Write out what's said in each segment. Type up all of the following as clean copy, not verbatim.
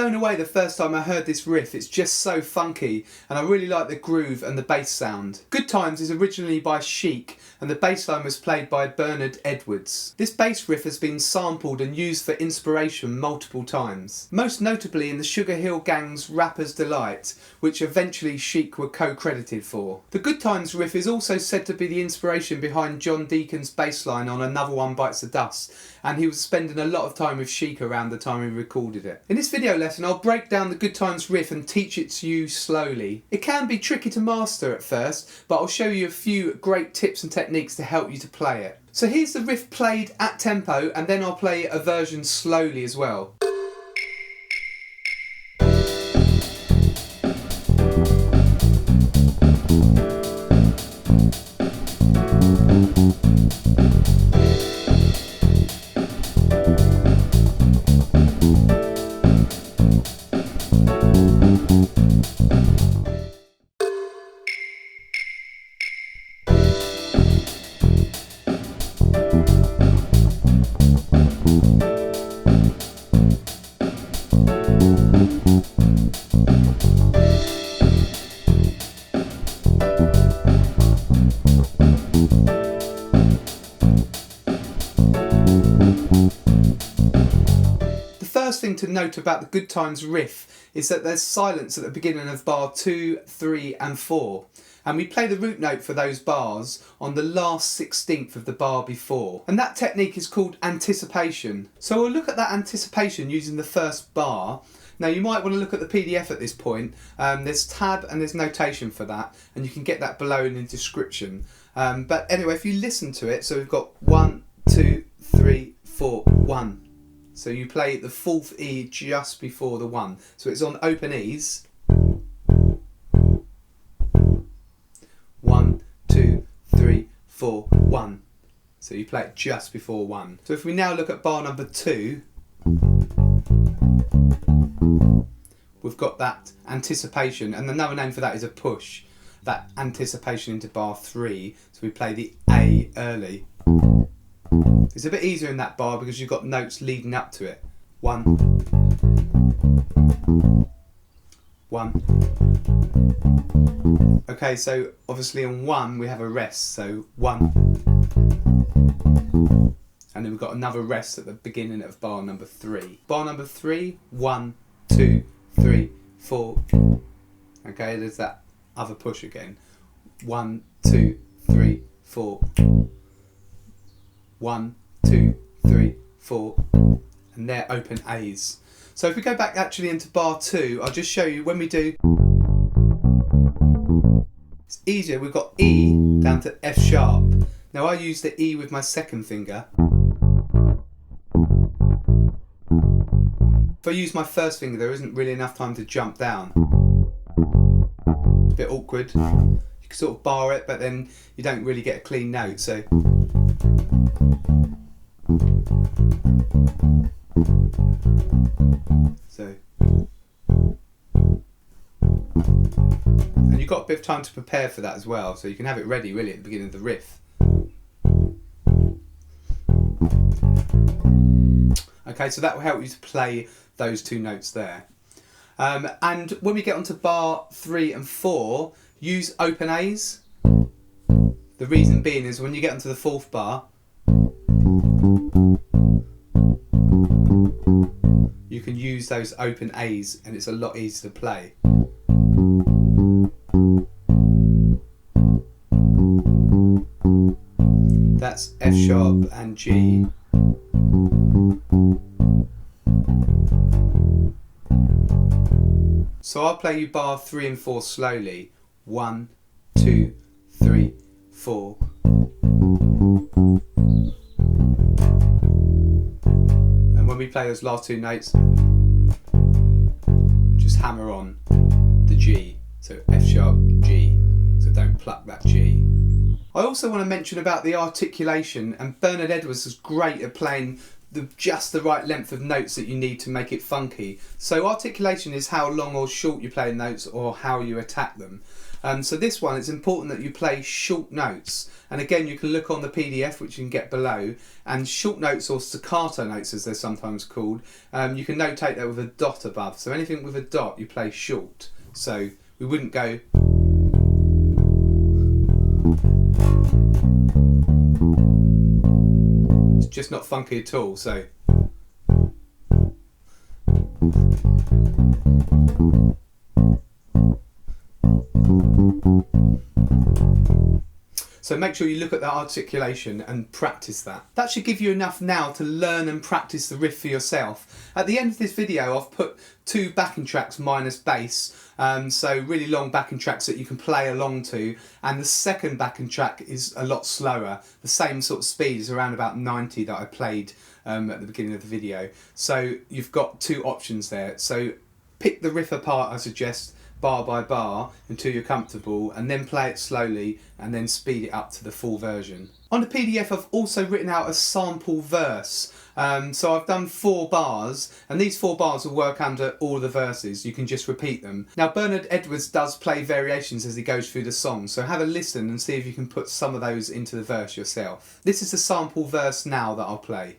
blown away the first time I heard this riff. It's just so funky, and I really like the groove and the bass sound. Good Times is originally by Chic, and the bass line was played by Bernard Edwards. This bass riff has been sampled and used for inspiration multiple times, most notably in the Sugar Hill Gang's Rapper's Delight, which eventually Chic were co-credited for. The Good Times riff is also said to be the inspiration behind John Deacon's bass line on Another One Bites the Dust, and he was spending a lot of time with Chic around the time he recorded it. In this video lesson I'll break down the Good Times riff and teach it to you slowly. It can be tricky to master at first, but I'll show you a few great tips and techniques to help you to play it. So here's the riff played at tempo, and then I'll play a version slowly as well. The first thing to note about the Good Times riff is that there's silence at the beginning of bar 2, 3 and 4, and we play the root note for those bars on the last 16th of the bar before, and that technique is called anticipation. So we'll look at that anticipation using the first bar. Now you might want to look at the PDF at this point. There's tab and there's notation for that, and you can get that below in the description. But anyway, if you listen to it, so we've got 1, 2, 3, 4, 1. So you play the 4th E just before the 1. So it's on open E's. 1, 2, 3, 4, 1. So you play it just before 1. So if we now look at bar number 2, we've got that anticipation, and another name for that is a push. That anticipation into bar 3. So we play the A early. It's a bit easier in that bar because you've got notes leading up to it. 1, 1. Okay, so obviously on 1 we have a rest, so 1. And then we've got another rest at the beginning of bar number 3. Bar number 3, 1, 2, 3, 4. Okay, there's that other push again. 1, 2, 3, 4. 1, 2, 3, 4, and they're open A's. So if we go back actually into bar 2, I'll just show you when we do. It's easier, we've got E down to F sharp. Now I use the E with my second finger. If I use my first finger, there isn't really enough time to jump down. It's a bit awkward. You can sort of bar it, but then you don't really get a clean note. So. And you've got a bit of time to prepare for that as well, so you can have it ready really at the beginning of the riff. Okay, so that will help you to play those two notes there. And when we get onto bar 3 and 4, use open A's. The reason being is when you get onto the 4th bar, you can use those open A's and it's a lot easier to play. That's F sharp and G. So I'll play you bar 3 and 4 slowly. 1, 2, 3, 4. And when we play those last two notes, just hammer on the G. So F sharp, G. So don't pluck that G. I also want to mention about the articulation, and Bernard Edwards is great at playing just the right length of notes that you need to make it funky. So articulation is how long or short you play notes or how you attack them. So this one, it's important that you play short notes. And again, you can look on the PDF, which you can get below, and short notes, or staccato notes as they're sometimes called, you can notate that with a dot above. So anything with a dot, you play short. So we wouldn't go... It's just not funky at all, so... So make sure you look at that articulation and practice that. That should give you enough now to learn and practice the riff for yourself. At the end of this video, I've put 2 backing tracks minus bass, so really long backing tracks that you can play along to, and the second backing track is a lot slower. The same sort of speed is around about 90 that I played at the beginning of the video. So you've got 2 options there. So pick the riff apart, I suggest, bar by bar until you're comfortable, and then play it slowly and then speed it up to the full version. On the PDF, I've also written out a sample verse. So I've done 4 bars, and these 4 bars will work under all the verses. You can just repeat them. Now, Bernard Edwards does play variations as he goes through the song, so have a listen and see if you can put some of those into the verse yourself. This is the sample verse now that I'll play.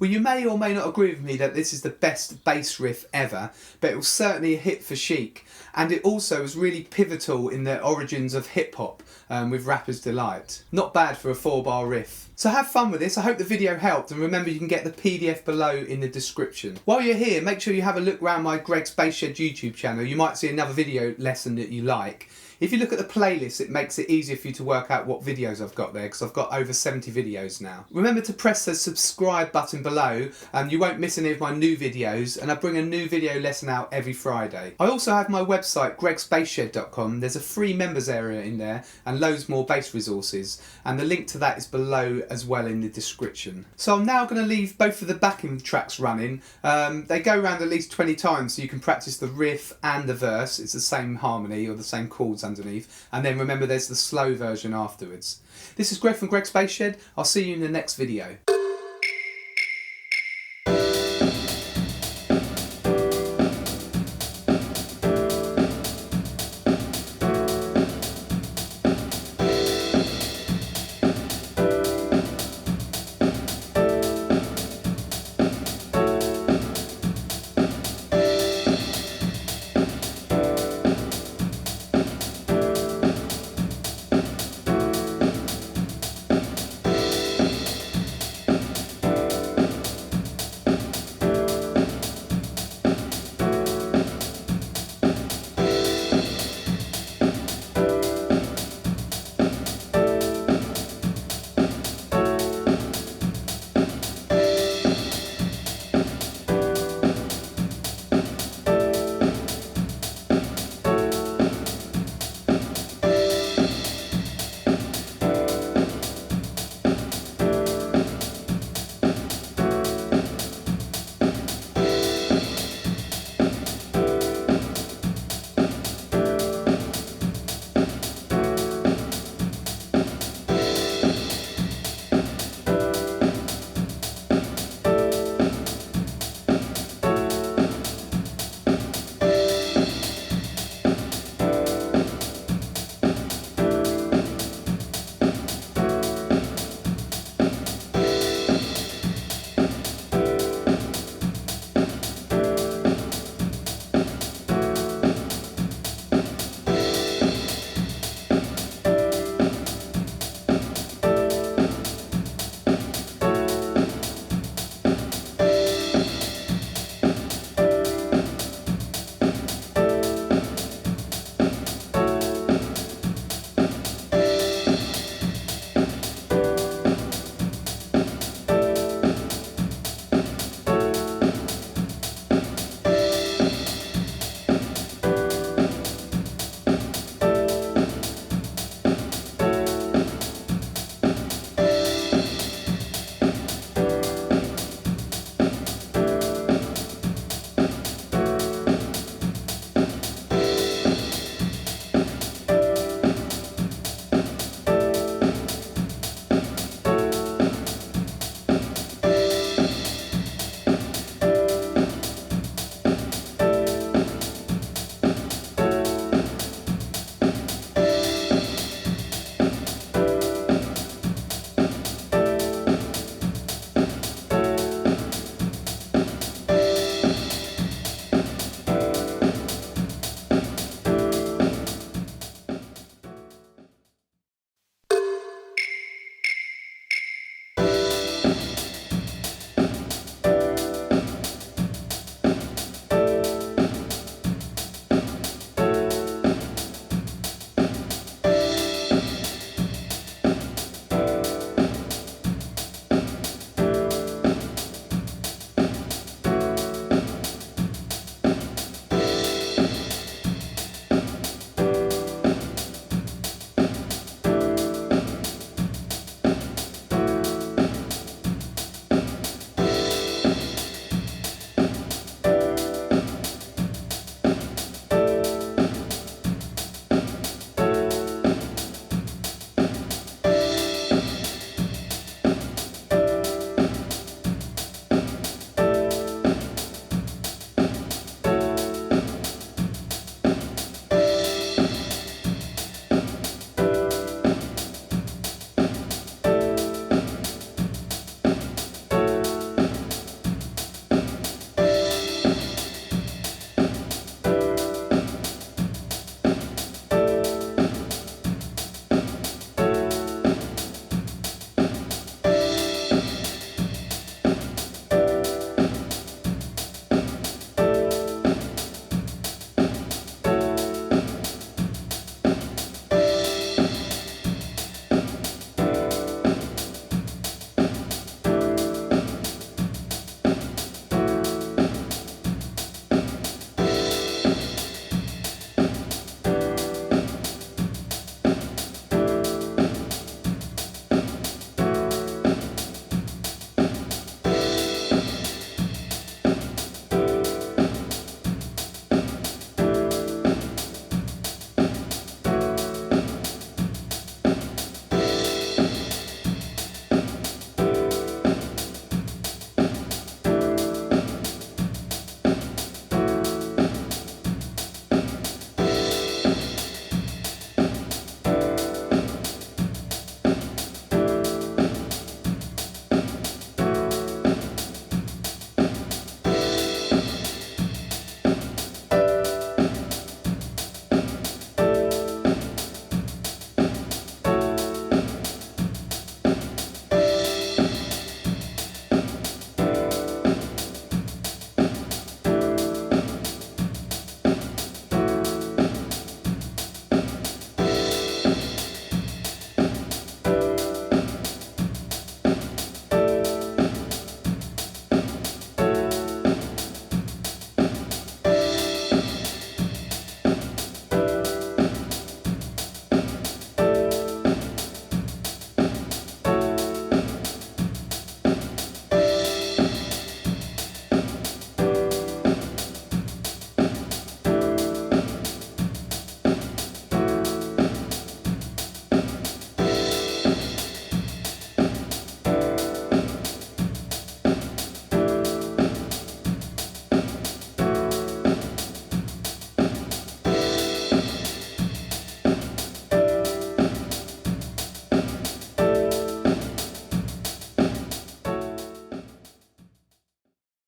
Well, you may or may not agree with me that this is the best bass riff ever, but it was certainly a hit for Chic, and it also was really pivotal in the origins of hip hop with Rapper's Delight. Not bad for a 4-bar riff. So have fun with this. I hope the video helped, and remember you can get the PDF below in the description. While you're here, make sure you have a look around my Greg's Bass Shed YouTube channel. You might see another video lesson that you like. If you look at the playlist, it makes it easier for you to work out what videos I've got there, because I've got over 70 videos now. Remember to press the subscribe button below, and you won't miss any of my new videos, and I bring a new video lesson out every Friday. I also have my website, gregsbassshed.com. There's a free members area in there and loads more bass resources, and the link to that is below as well in the description. So I'm now going to leave both of the backing tracks running. They go around at least 20 times, so you can practice the riff and the verse. It's the same harmony or the same chords underneath, and then remember there's the slow version afterwards. This is Greg from Greg's Bass Shed. I'll see you in the next video.